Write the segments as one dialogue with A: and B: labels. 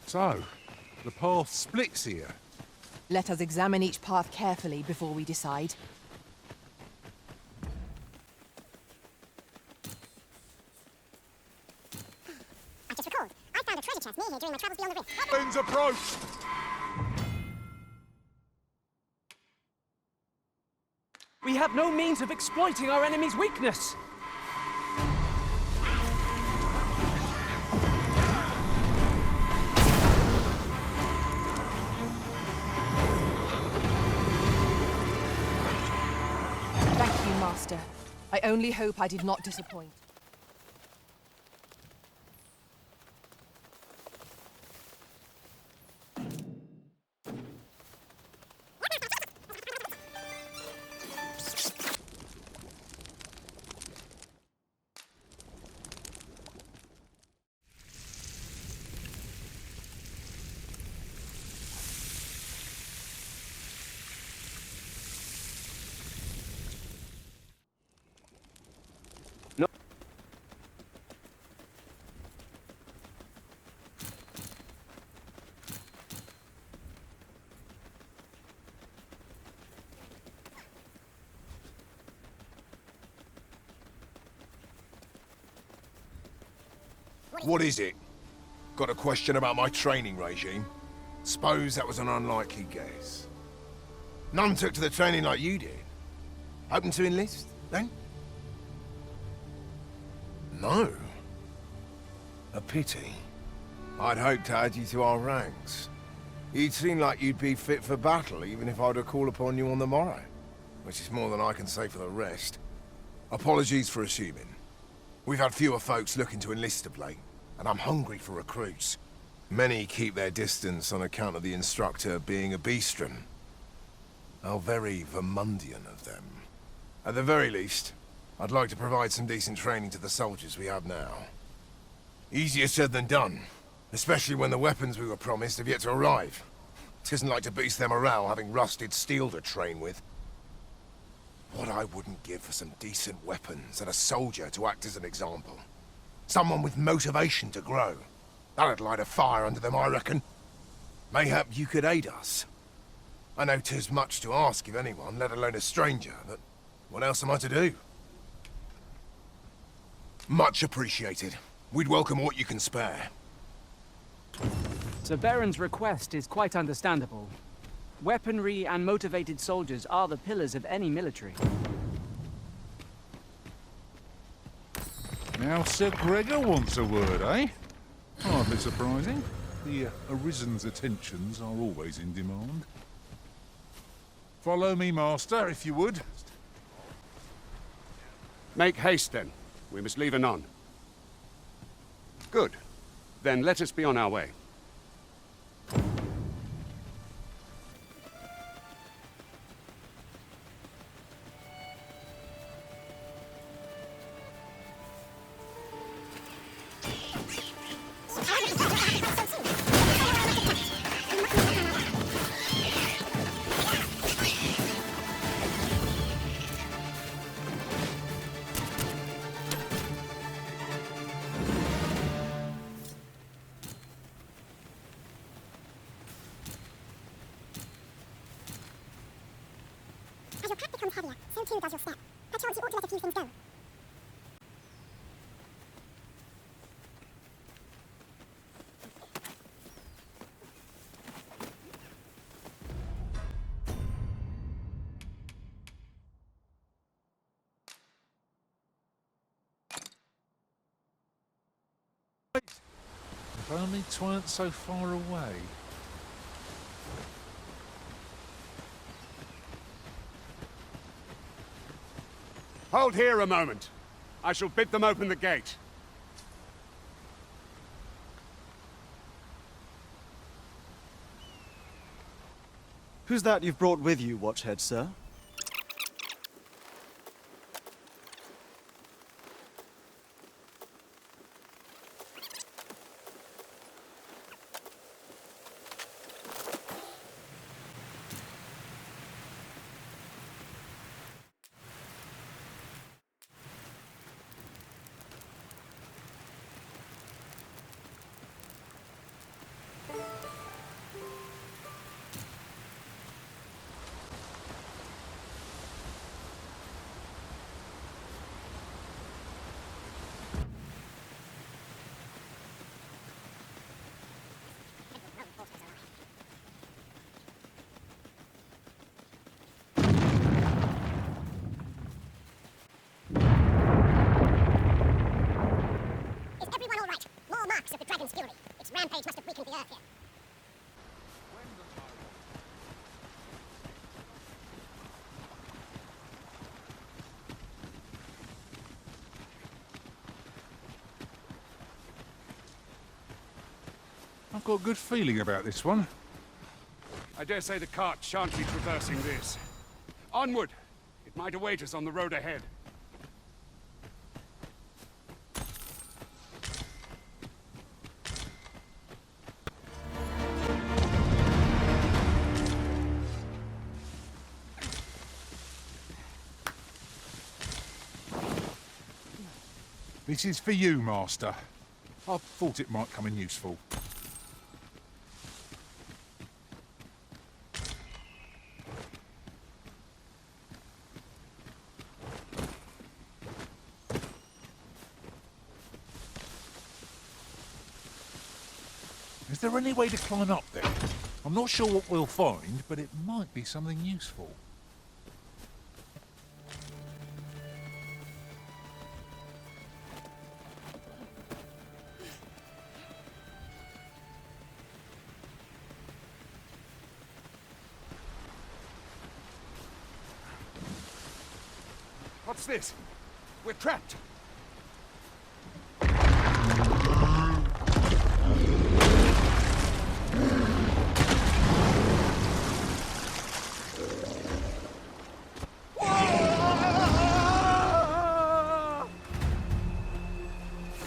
A: So, the path splits here.
B: Let us examine each path carefully before we decide.
C: I just recalled. I found a treasure chest near here during my travels beyond the rift.
A: Winds approach!
D: We have no means of exploiting our enemy's weakness!
B: Thank you, Master. I only hope I did not disappoint.
E: What is it? Got a question about my training regime? Suppose that was an unlikely guess. None took to the training like you did. Hoping to enlist, then? No. A pity. I'd hoped to add you to our ranks. You'd seem like you'd be fit for battle, even if I were to call upon you on the morrow. Which is more than I can say for the rest. Apologies for assuming. We've had fewer folks looking to enlist of late, and I'm hungry for recruits. Many keep their distance on account of the instructor being a beastron. How very Vermundian of them. At the very least, I'd like to provide some decent training to the soldiers we have now. Easier said than done, especially when the weapons we were promised have yet to arrive. It isn't like to boost their morale having rusted steel to train with. What I wouldn't give for some decent weapons and a soldier to act as an example. Someone with motivation to grow. That'd light a fire under them, I reckon. Mayhap you could aid us. I know 'tis much to ask of anyone, let alone a stranger, but what else am I to do? Much appreciated. We'd welcome what you can spare.
D: Sir Baron's request is quite understandable. Weaponry and motivated soldiers are the pillars of any military.
A: Now Sir Gregor wants a word, eh? Hardly surprising. The Arisen's attentions are always in demand. Follow me, Master, if you would.
F: Make haste, then. We must leave anon. Good. Then let us be on our way.
C: As your pack becomes heavier, so too does your step. Perchance you ought to let a few things go.
A: If only 'tweren't so far away.
F: Hold here a moment. I shall bid them open the gate.
G: Who's that you've brought with you, Watchhead, sir?
C: fury. Its rampage must have weakened the earth here.
A: I've got a good feeling about this one.
F: I dare say the cart shan't be traversing this. Onward! It might await us on the road ahead.
A: This is for you, Master. I thought it might come in useful. Is there any way to climb up there? I'm not sure what we'll find, but it might be something useful.
F: What's this? We're trapped!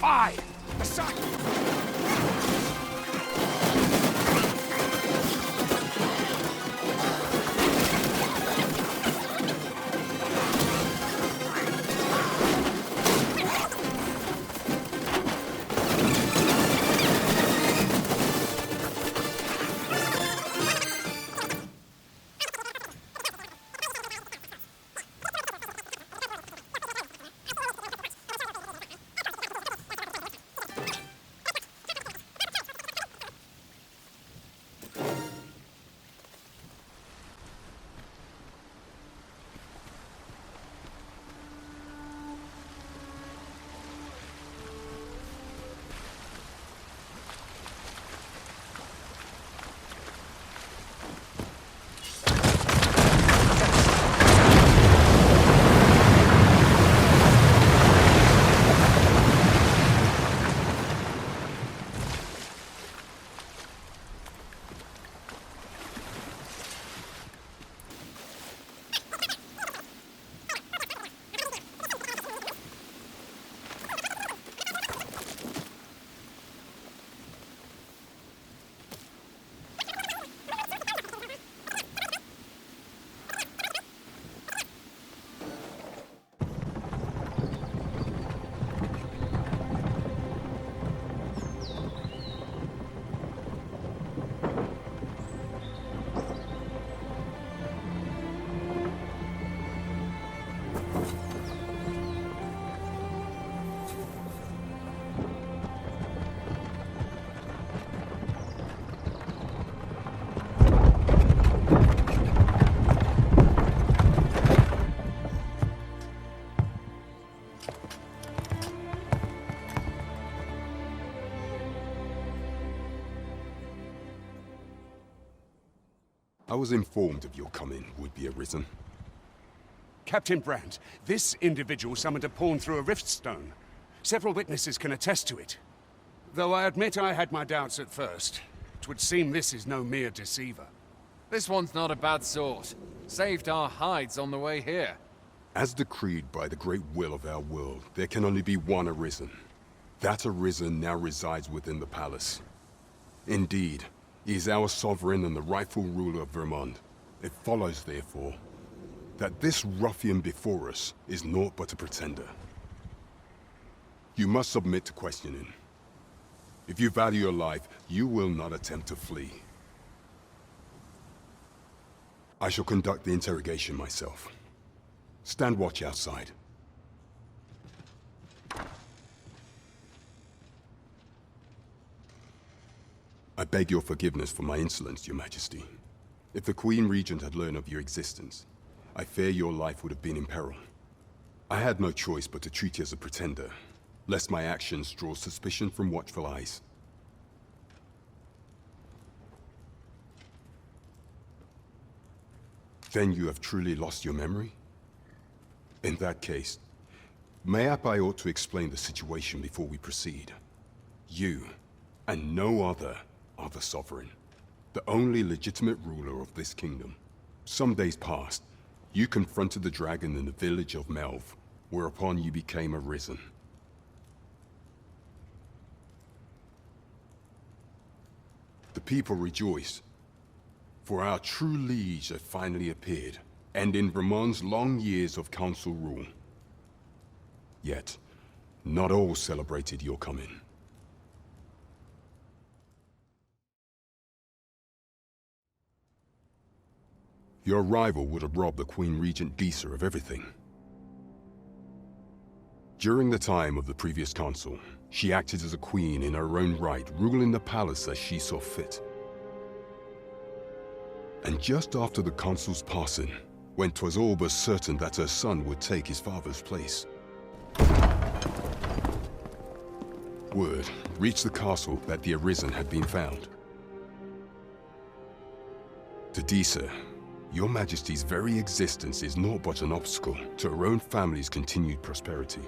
F: Fie! Aside!
H: I was informed of your coming would be arisen.
F: Captain Brandt, this individual summoned a pawn through a rift stone. Several witnesses can attest to it. Though I admit I had my doubts at first. It would seem this is no mere deceiver.
I: This one's not a bad sort. Saved our hides on the way here.
H: As decreed by the great will of our world, there can only be one arisen. That arisen now resides within the palace. Indeed, he is our sovereign and the rightful ruler of Vermont. It follows, therefore, that this ruffian before us is naught but a pretender. You must submit to questioning. If you value your life, you will not attempt to flee. I shall conduct the interrogation myself. Stand watch outside. I beg your forgiveness for my insolence, Your Majesty. If the Queen Regent had learned of your existence, I fear your life would have been in peril. I had no choice but to treat you as a pretender, lest my actions draw suspicion from watchful eyes. Then you have truly lost your memory? In that case, mayhap I ought to explain the situation before we proceed. You, and no other, are the Sovereign, the only legitimate ruler of this kingdom. Some days past, you confronted the dragon in the village of Melv, whereupon you became arisen. The people rejoiced, for our true liege had finally appeared, and in Vermont's long years of council rule. Yet, not all celebrated your coming. Your arrival would have robbed the Queen Regent Disa of everything. During the time of the previous consul, she acted as a queen in her own right, ruling the palace as she saw fit. And just after the consul's passing, when 'twas all but certain that her son would take his father's place, word reached the castle that the Arisen had been found. To Disa, your Majesty's very existence is naught but an obstacle to her own family's continued prosperity.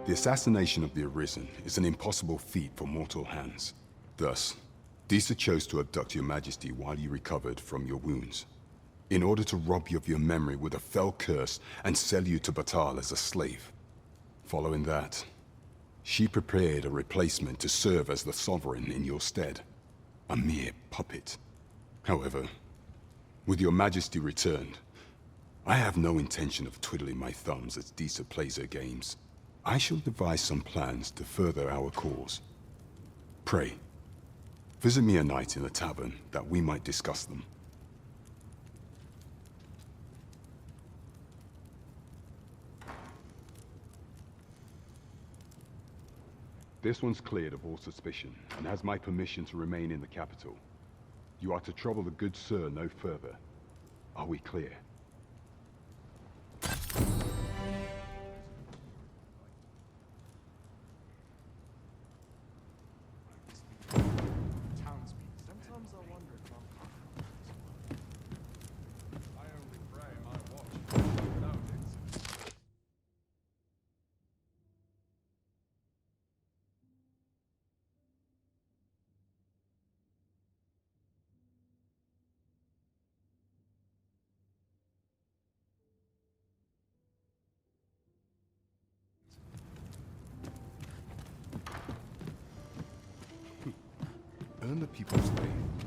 H: The assassination of the Arisen is an impossible feat for mortal hands. Thus, Disa chose to abduct your Majesty while you recovered from your wounds, in order to rob you of your memory with a fell curse and sell you to Batal as a slave. Following that, she prepared a replacement to serve as the Sovereign in your stead. A mere puppet. However, with your Majesty returned, I have no intention of twiddling my thumbs as Disa plays her games. I shall devise some plans to further our cause. Pray, visit me a night in the tavern that we might discuss them. This one's cleared of all suspicion, and has my permission to remain in the capital. You are to trouble the good sir no further. Are we clear? Earn the people's faith.